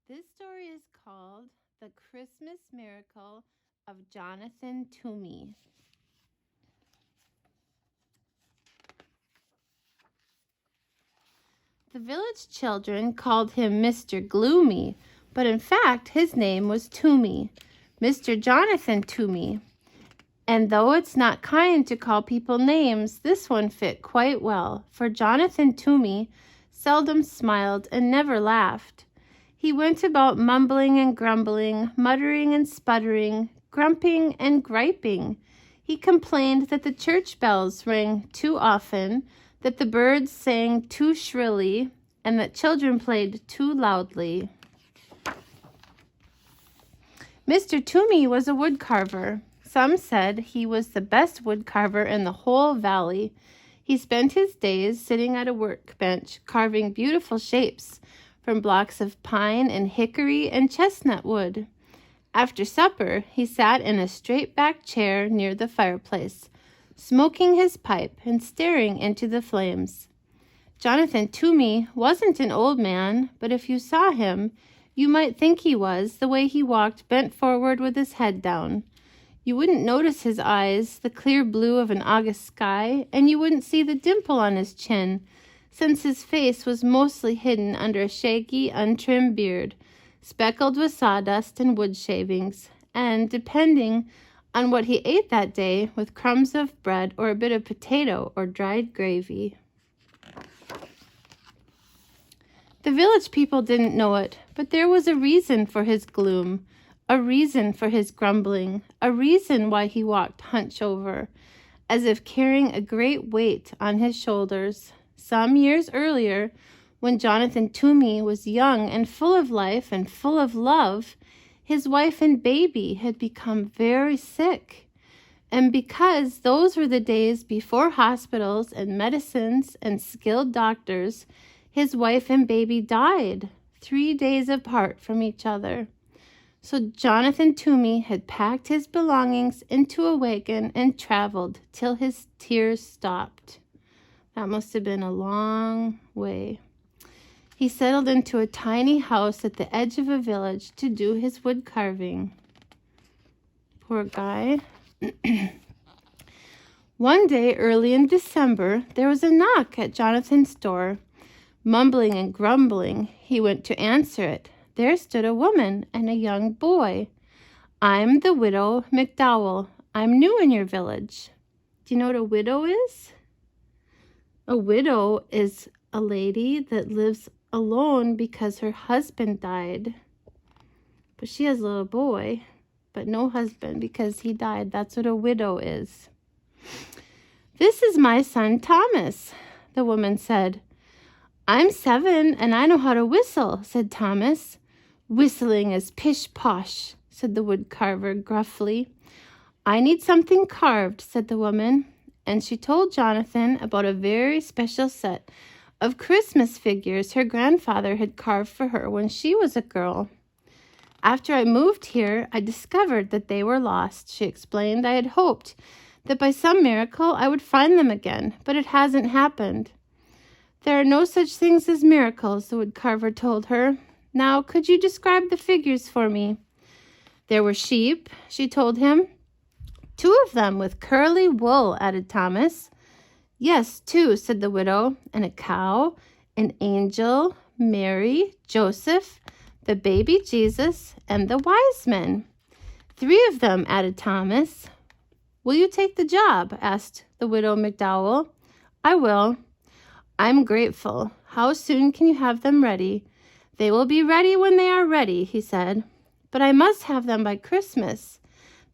This story is called The Christmas Miracle of Jonathan Toomey. The village children called him Mr. Gloomy, but in fact his name was Toomey, Mr. Jonathan Toomey. And though it's not kind to call people names, this one fit quite well, for Jonathan Toomey seldom smiled and never laughed. He went about mumbling and grumbling, muttering and sputtering, grumping and griping. He complained that the church bells rang too often, that the birds sang too shrilly, and that children played too loudly. Mr. Toomey was a woodcarver. Some said he was the best woodcarver in the whole valley. He spent his days sitting at a workbench, carving beautiful shapes from blocks of pine and hickory and chestnut wood. After supper, he sat in a straight-backed chair near the fireplace, smoking his pipe and staring into the flames. Jonathan Toomey wasn't an old man, but if you saw him, you might think he was, the way he walked bent forward with his head down. You wouldn't notice his eyes, the clear blue of an August sky, and you wouldn't see the dimple on his chin, since his face was mostly hidden under a shaggy, untrimmed beard, speckled with sawdust and wood shavings, and, depending on what he ate that day, with crumbs of bread or a bit of potato or dried gravy. The village people didn't know it, but there was a reason for his gloom, a reason for his grumbling, a reason why he walked hunched over, as if carrying a great weight on his shoulders. Some years earlier, when Jonathan Toomey was young and full of life and full of love, his wife and baby had become very sick. And because those were the days before hospitals and medicines and skilled doctors, his wife and baby died 3 days apart from each other. So Jonathan Toomey had packed his belongings into a wagon and traveled till his tears stopped. That must have been a long way. He settled into a tiny house at the edge of a village to do his wood carving. Poor guy. One day early in December, there was a knock at Jonathan's door. Mumbling and grumbling, he went to answer it. There stood a woman and a young boy. "I'm the widow McDowell. I'm new in your village." Do you know what a widow is? A widow is a lady that lives alone because her husband died. But she has a little boy, but no husband because he died. That's what a widow is. "This is my son Thomas," the woman said. "I'm 7 and I know how to whistle," said Thomas. "Whistling is pish-posh," said the woodcarver gruffly. "I need something carved," said the woman, and she told Jonathan about a very special set of Christmas figures her grandfather had carved for her when she was a girl. "After I moved here, I discovered that they were lost," she explained. "I had hoped that by some miracle I would find them again, but it hasn't happened." "There are no such things as miracles," the woodcarver told her. "Now, could you describe the figures for me?" "There were sheep," she told him. "2 of them with curly wool," added Thomas. "Yes, 2, said the widow, "and a cow, an angel, Mary, Joseph, the baby Jesus, and the wise men." 3 of them," added Thomas. "Will you take the job?" asked the widow McDowell. "I will." "I'm grateful. How soon can you have them ready?" "They will be ready when they are ready," he said. "But I must have them by Christmas.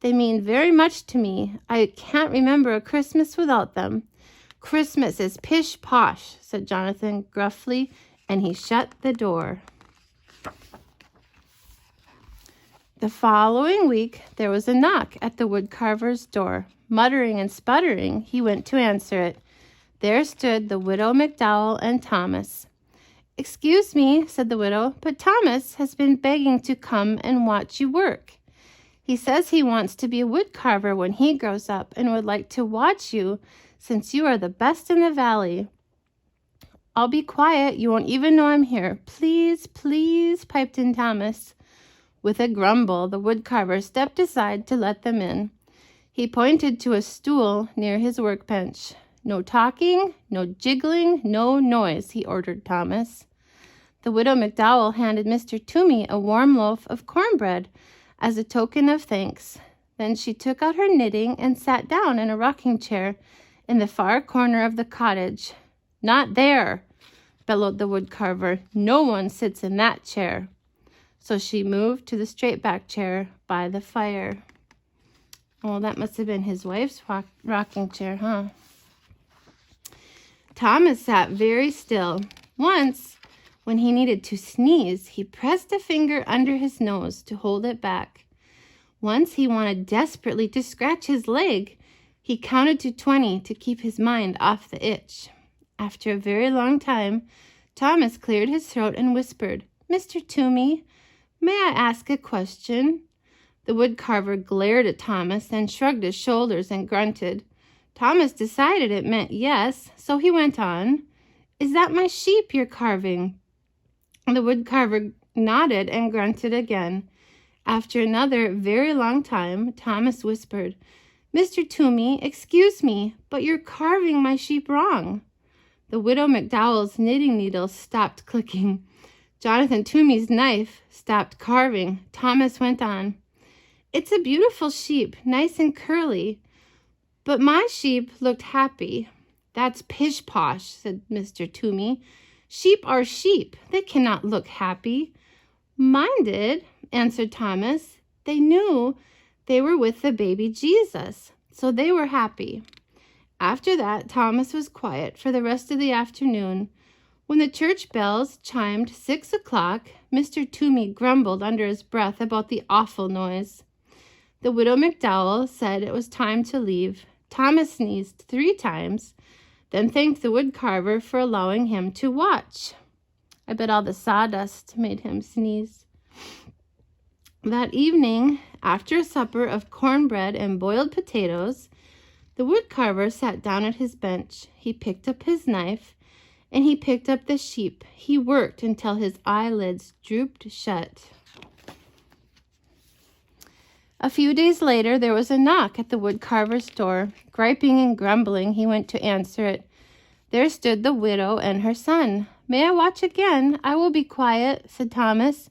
They mean very much to me. I can't remember a Christmas without them." "Christmas is pish-posh," said Jonathan gruffly, and he shut the door. The following week, there was a knock at the woodcarver's door. Muttering and sputtering, he went to answer it. There stood the widow McDowell and Thomas. "Excuse me," said the widow, "but Thomas has been begging to come and watch you work. He says he wants to be a woodcarver when he grows up and would like to watch you since you are the best in the valley." I'll be quiet. You won't even know I'm here. Please, please, piped in Thomas. With a grumble, the woodcarver stepped aside to let them in. He pointed to a stool near his workbench. No talking, no jiggling, no noise, he ordered Thomas. The widow McDowell handed Mr. Toomey a warm loaf of cornbread as a token of thanks. Then she took out her knitting and sat down in a rocking chair in the far corner of the cottage. Not there, bellowed the woodcarver. No one sits in that chair. So she moved to the straight-back chair by the fire. Oh, that must have been his wife's rocking chair, huh? Thomas sat very still. Once, when he needed to sneeze, he pressed a finger under his nose to hold it back. Once he wanted desperately to scratch his leg. He counted to 20 to keep his mind off the itch. After a very long time, Thomas cleared his throat and whispered, "Mr. Toomey, may I ask a question?" The woodcarver glared at Thomas, then shrugged his shoulders and grunted. Thomas decided it meant yes, so he went on. "Is that my sheep you're carving?" The woodcarver nodded and grunted again. After another very long time, Thomas whispered, "Mr. Toomey, excuse me, but you're carving my sheep wrong." The widow McDowell's knitting needles stopped clicking. Jonathan Toomey's knife stopped carving. Thomas went on. "It's a beautiful sheep, nice and curly, but my sheep looked happy." "That's pish-posh," said Mr. Toomey. "Sheep are sheep. They cannot look happy." "Mine did," answered Thomas. "They knew they were with the baby Jesus, so they were happy." After that, Thomas was quiet for the rest of the afternoon. When the church bells chimed 6 o'clock, Mr. Toomey grumbled under his breath about the awful noise. The widow McDowell said it was time to leave. Thomas sneezed 3 times, then thanked the woodcarver for allowing him to watch. I bet all the sawdust made him sneeze. That evening, after a supper of cornbread and boiled potatoes, the woodcarver sat down at his bench. He picked up his knife, and he picked up the sheep. He worked until his eyelids drooped shut. A few days later, there was a knock at the woodcarver's door. Griping and grumbling, he went to answer it. There stood the widow and her son. "May I watch again? I will be quiet," said Thomas.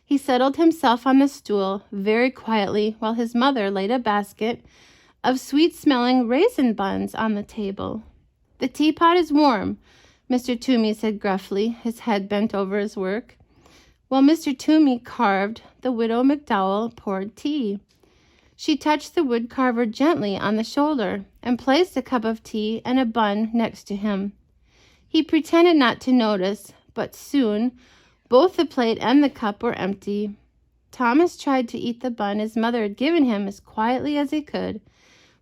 He settled himself on the stool very quietly while his mother laid a basket of sweet-smelling raisin buns on the table. "The teapot is warm," Mr. Toomey said gruffly, his head bent over his work. While Mr. Toomey carved, the widow McDowell poured tea. She touched the woodcarver gently on the shoulder and placed a cup of tea and a bun next to him. He pretended not to notice, but soon both the plate and the cup were empty. Thomas tried to eat the bun his mother had given him as quietly as he could,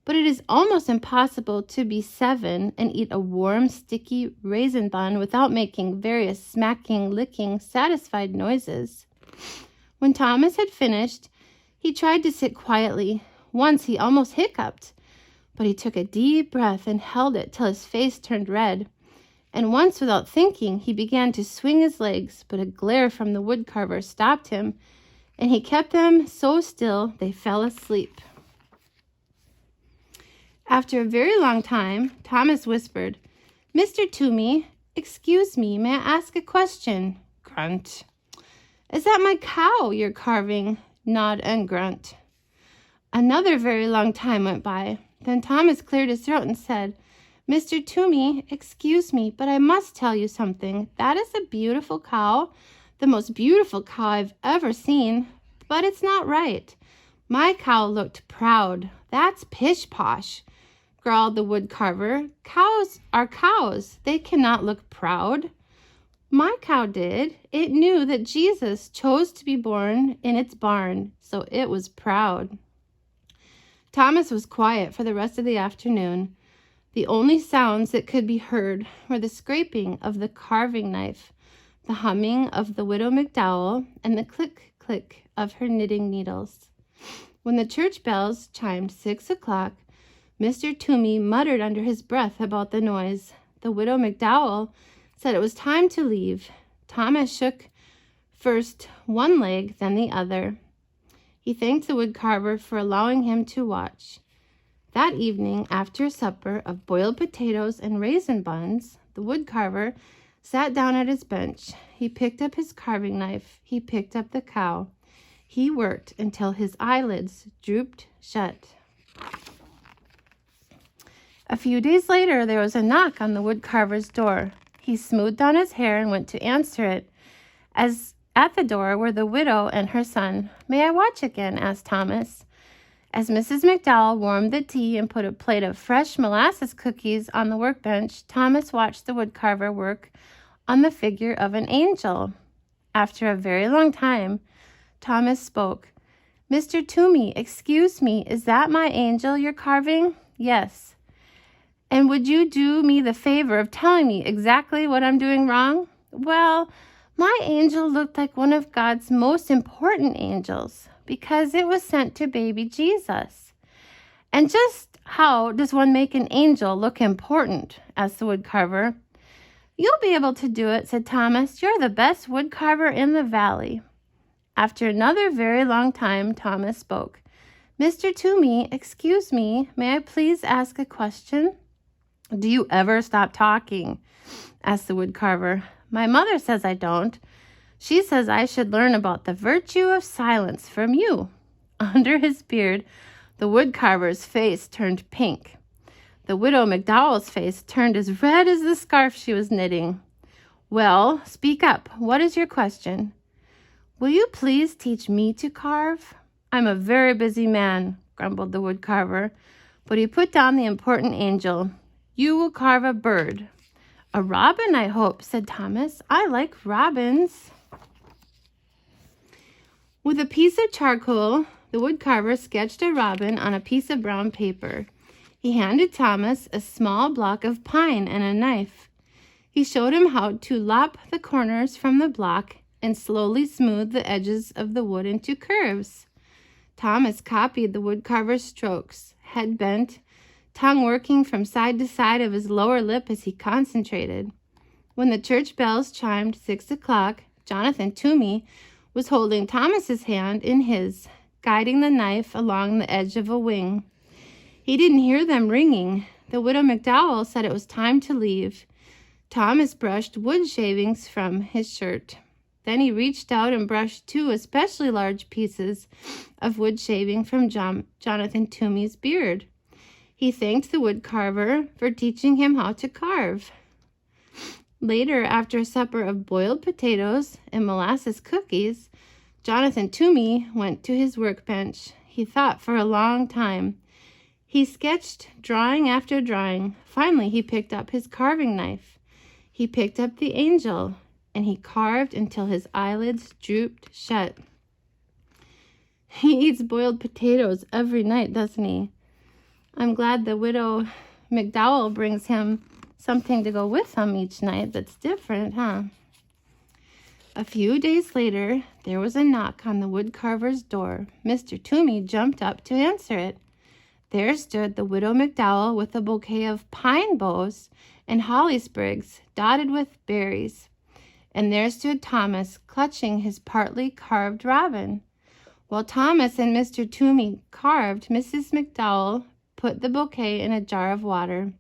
but it is almost impossible to be 7 and eat a warm, sticky raisin bun without making various smacking, licking, satisfied noises. When Thomas had finished, he tried to sit quietly. Once he almost hiccuped, but he took a deep breath and held it till his face turned red. And once, without thinking, he began to swing his legs, but a glare from the woodcarver stopped him, and he kept them so still they fell asleep. After a very long time, Thomas whispered, "Mr. Toomey, excuse me, may I ask a question?" Grunt. "Is that my cow you're carving?" Nod and grunt. Another very long time went by. Then Thomas cleared his throat and said, "Mr. Toomey, excuse me, but I must tell you something. That is a beautiful cow, the most beautiful cow I've ever seen, but it's not right. My cow looked proud. That's pish-posh," growled the woodcarver. "Cows are cows. They cannot look proud." "My cow did. It knew that Jesus chose to be born in its barn, so it was proud." Thomas was quiet for the rest of the afternoon. The only sounds that could be heard were the scraping of the carving knife, the humming of the widow McDowell, and the click-click of her knitting needles. When the church bells chimed 6 o'clock, Mr. Toomey muttered under his breath about the noise. The widow McDowell said it was time to leave. Thomas shook first one leg, then the other. He thanked the woodcarver for allowing him to watch. That evening, after supper of boiled potatoes and raisin buns, the woodcarver sat down at his bench. He picked up his carving knife. He picked up the cow. He worked until his eyelids drooped shut. A few days later, there was a knock on the woodcarver's door. He smoothed on his hair and went to answer it. As at the door were the widow and her son. "May I watch again?" asked Thomas. As Mrs. McDowell warmed the tea and put a plate of fresh molasses cookies on the workbench, Thomas watched the woodcarver work on the figure of an angel. After a very long time, Thomas spoke. "Mr. Toomey, excuse me, is that my angel you're carving?" "Yes." "And would you do me the favor of telling me exactly what I'm doing wrong?" "Well, my angel looked like one of God's most important angels because it was sent to baby Jesus." "And just how does one make an angel look important?" asked the woodcarver. "You'll be able to do it," said Thomas. "You're the best woodcarver in the valley." After another very long time, Thomas spoke. "Mr. Toomey, excuse me, may I please ask a question?" "Do you ever stop talking?" asked the woodcarver. "My mother says I don't. She says I should learn about the virtue of silence from you." Under his beard, the woodcarver's face turned pink. The widow McDowell's face turned as red as the scarf she was knitting. "Well, speak up. What is your question?" "Will you please teach me to carve?" "I'm a very busy man," grumbled the woodcarver, but he put down the important angel. "You will carve a bird." "A robin, I hope," said Thomas. "I like robins." With a piece of charcoal, the woodcarver sketched a robin on a piece of brown paper. He handed Thomas a small block of pine and a knife. He showed him how to lop the corners from the block and slowly smooth the edges of the wood into curves. Thomas copied the woodcarver's strokes, head bent, tongue working from side to side of his lower lip as he concentrated. When the church bells chimed 6 o'clock, Jonathan Toomey was holding Thomas's hand in his, guiding the knife along the edge of a wing. He didn't hear them ringing. The widow McDowell said it was time to leave. Thomas brushed wood shavings from his shirt. Then he reached out and brushed 2 especially large pieces of wood shaving from Jonathan Toomey's beard. He thanked the woodcarver for teaching him how to carve. Later, after a supper of boiled potatoes and molasses cookies, Jonathan Toomey went to his workbench. He thought for a long time. He sketched drawing after drawing. Finally, he picked up his carving knife. He picked up the angel, and he carved until his eyelids drooped shut. He eats boiled potatoes every night, doesn't he? I'm glad the widow McDowell brings him something to go with him each night that's different, huh? A few days later, there was a knock on the woodcarver's door. Mr. Toomey jumped up to answer it. There stood the widow McDowell with a bouquet of pine boughs and holly sprigs dotted with berries. And there stood Thomas clutching his partly carved robin. While Thomas and Mr. Toomey carved, Mrs. McDowell put the bouquet in a jar of water.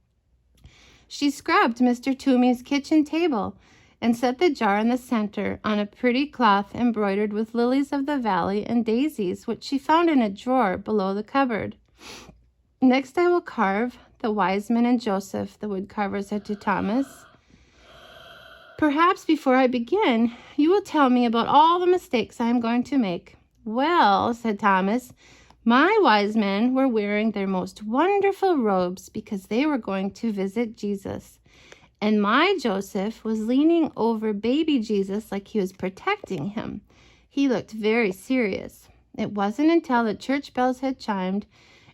She scrubbed Mr. Toomey's kitchen table and set the jar in the center on a pretty cloth embroidered with lilies of the valley and daisies, which she found in a drawer below the cupboard. "Next I will carve the wise men and Joseph," the woodcarver said to Thomas. "Perhaps before I begin, you will tell me about all the mistakes I am going to make." "Well," said Thomas, "my wise men were wearing their most wonderful robes because they were going to visit Jesus. And my Joseph was leaning over baby Jesus like he was protecting him. He looked very serious. It wasn't until the church bells had chimed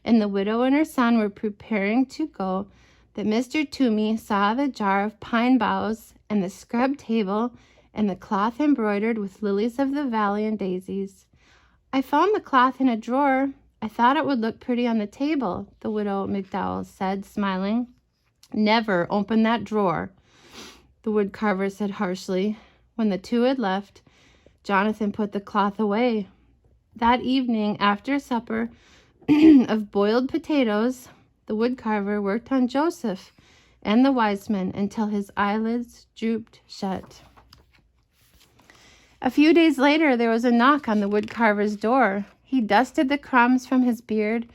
and the widow and her son were preparing to go that Mr. Toomey saw the jar of pine boughs and the scrubbed table and the cloth embroidered with lilies of the valley and daisies. I found the cloth in a drawer. I thought it would look pretty on the table," the widow McDowell said, smiling. "Never open that drawer." the woodcarver said harshly. When the two had left, Jonathan put the cloth away. That evening, after supper of boiled potatoes, the woodcarver worked on Joseph and the wise men until his eyelids drooped shut. A few days later, there was a knock on the woodcarver's door. He dusted the crumbs from his beard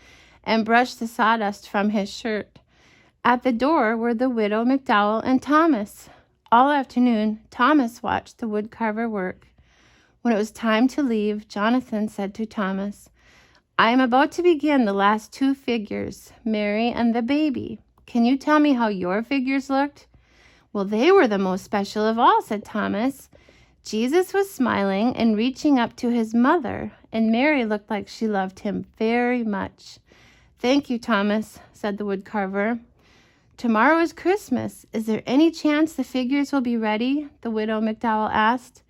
and brushed the sawdust from his shirt. At the door were the widow McDowell and Thomas. All afternoon, Thomas watched the woodcarver work. When it was time to leave, Jonathan said to Thomas, "I am about to begin the last two figures, Mary and the baby. Can you tell me how your figures looked?" "Well, they were the most special of all," said Thomas. "Jesus was smiling and reaching up to his mother, and Mary looked like she loved him very much." "Thank you, Thomas," said the woodcarver. "Tomorrow is Christmas. Is there any chance the figures will be ready?" the widow McDowell asked.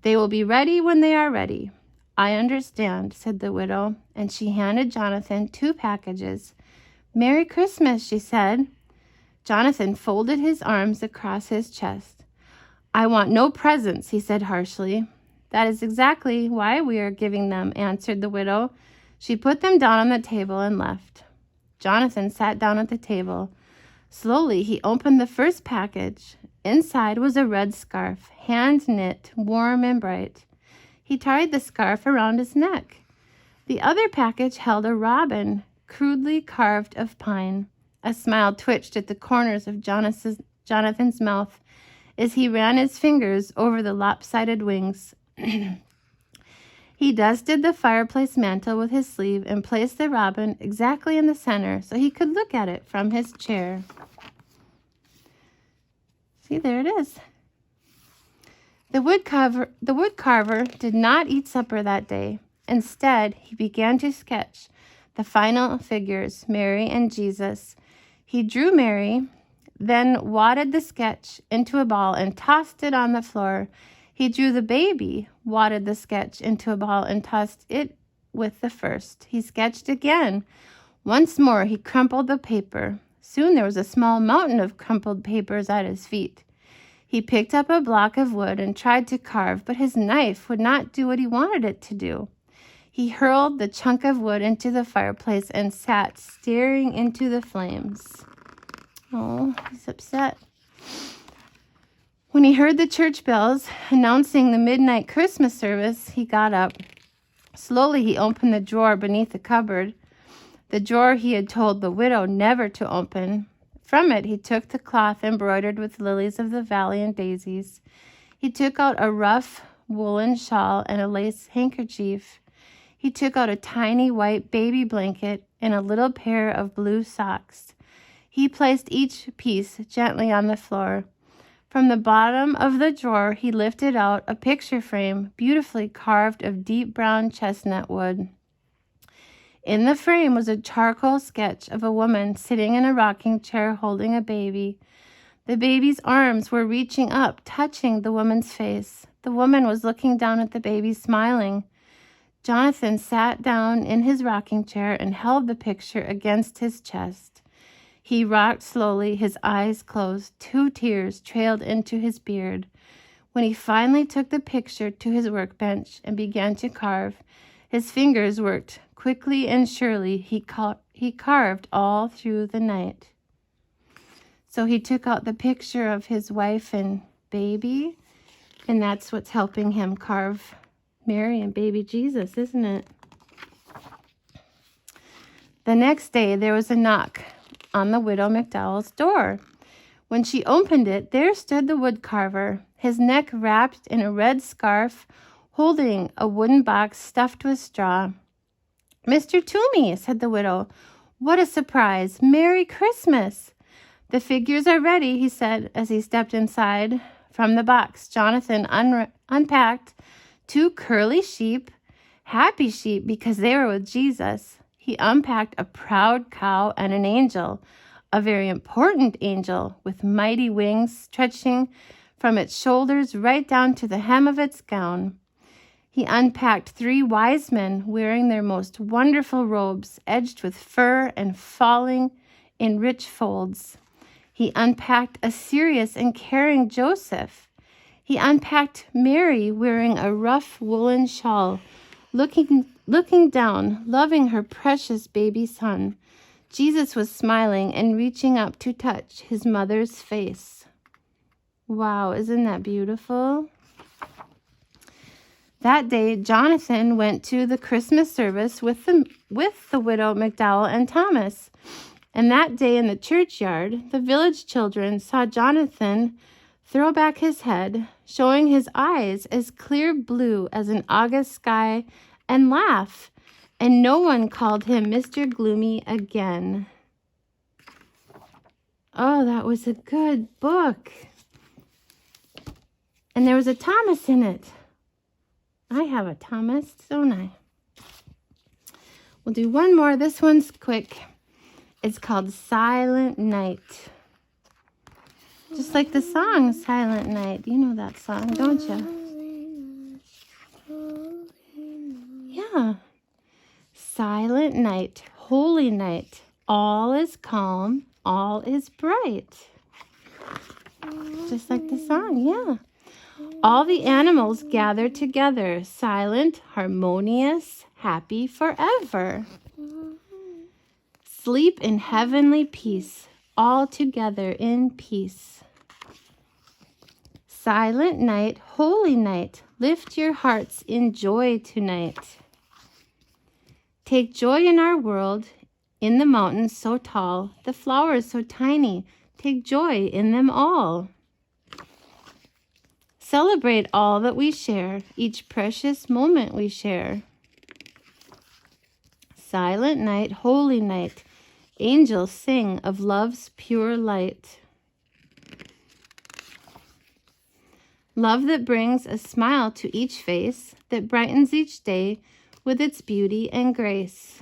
"They will be ready when they are ready." "I understand," said the widow, and she handed Jonathan two packages. "Merry Christmas," she said. Jonathan folded his arms across his chest. "I want no presents," he said harshly. "That is exactly why we are giving them," answered the widow. She put them down on the table and left. Jonathan sat down at the table. Slowly, he opened the first package. Inside was a red scarf, hand-knit, warm and bright. He tied the scarf around his neck. The other package held a robin, crudely carved of pine. A smile twitched at the corners of Jonathan's mouth as he ran his fingers over the lopsided wings. He dusted the fireplace mantel with his sleeve and placed the robin exactly in the center so he could look at it from his chair. See, there it is. The woodcarver did not eat supper that day. Instead, he began to sketch the final figures, Mary and Jesus. He drew Mary, then wadded the sketch into a ball and tossed it on the floor. He drew the baby, wadded the sketch into a ball and tossed it with the first. He sketched again. Once more, he crumpled the paper. Soon there was a small mountain of crumpled papers at his feet. He picked up a block of wood and tried to carve, but his knife would not do what he wanted it to do. He hurled the chunk of wood into the fireplace and sat staring into the flames. Oh, he's upset. When he heard the church bells announcing the midnight Christmas service, he got up. Slowly, he opened the drawer beneath the cupboard, the drawer he had told the widow never to open. From it, he took the cloth embroidered with lilies of the valley and daisies. He took out a rough woolen shawl and a lace handkerchief. He took out a tiny white baby blanket and a little pair of blue socks. He placed each piece gently on the floor. From the bottom of the drawer, he lifted out a picture frame beautifully carved of deep brown chestnut wood. In the frame was a charcoal sketch of a woman sitting in a rocking chair holding a baby. The baby's arms were reaching up, touching the woman's face. The woman was looking down at the baby, smiling. Jonathan sat down in his rocking chair and held the picture against his chest. He rocked slowly, his eyes closed. 2 tears trailed into his beard. When he finally took the picture to his workbench and began to carve, his fingers worked quickly and surely. He carved all through the night. So he took out the picture of his wife and baby, and that's what's helping him carve Mary and baby Jesus, isn't it? The next day, there was a knock on the widow McDowell's door. When she opened it, there stood the woodcarver, his neck wrapped in a red scarf, holding a wooden box stuffed with straw. "Mr. Toomey," said the widow, "what a surprise! Merry Christmas!" "The figures are ready," he said as he stepped inside. From the box, Jonathan unpacked 2 curly sheep, happy sheep because they were with Jesus. He unpacked a proud cow and an angel, a very important angel with mighty wings stretching from its shoulders right down to the hem of its gown. He unpacked 3 wise men wearing their most wonderful robes, edged with fur and falling in rich folds. He unpacked a serious and caring Joseph. He unpacked Mary wearing a rough woolen shawl, looking down, loving her precious baby son. Jesus was smiling and reaching up to touch his mother's face. Wow, isn't that beautiful? That day, Jonathan went to the Christmas service with the widow McDowell and Thomas. And that day in the churchyard, the village children saw Jonathan throw back his head, showing his eyes as clear blue as an August sky, and laugh. And no one called him Mr. Gloomy again. Oh, that was a good book. And there was a Thomas in it. I have a Thomas, don't I? We'll do one more. This one's quick. It's called Silent Night. Just like the song Silent Night. You know that song, don't you? Yeah. Silent night, holy night. All is calm, all is bright. Just like the song, yeah. All the animals gather together, silent, harmonious, happy forever. Sleep in heavenly peace, all together in peace. Silent night, holy night, lift your hearts in joy tonight. Take joy in our world, in the mountains so tall, the flowers so tiny, take joy in them all. Celebrate all that we share, each precious moment we share. Silent night, holy night, angels sing of love's pure light. Love that brings a smile to each face, that brightens each day with its beauty and grace.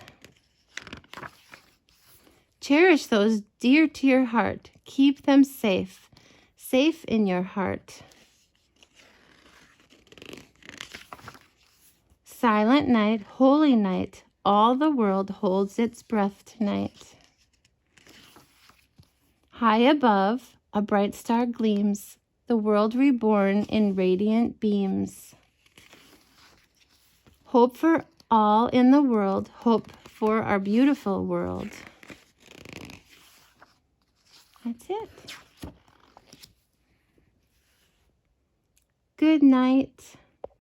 Cherish those dear to your heart. Keep them safe, safe in your heart. Silent night, holy night, all the world holds its breath tonight. High above, a bright star gleams, the world reborn in radiant beams. Hope for all in the world, hope for our beautiful world. That's it. Good night.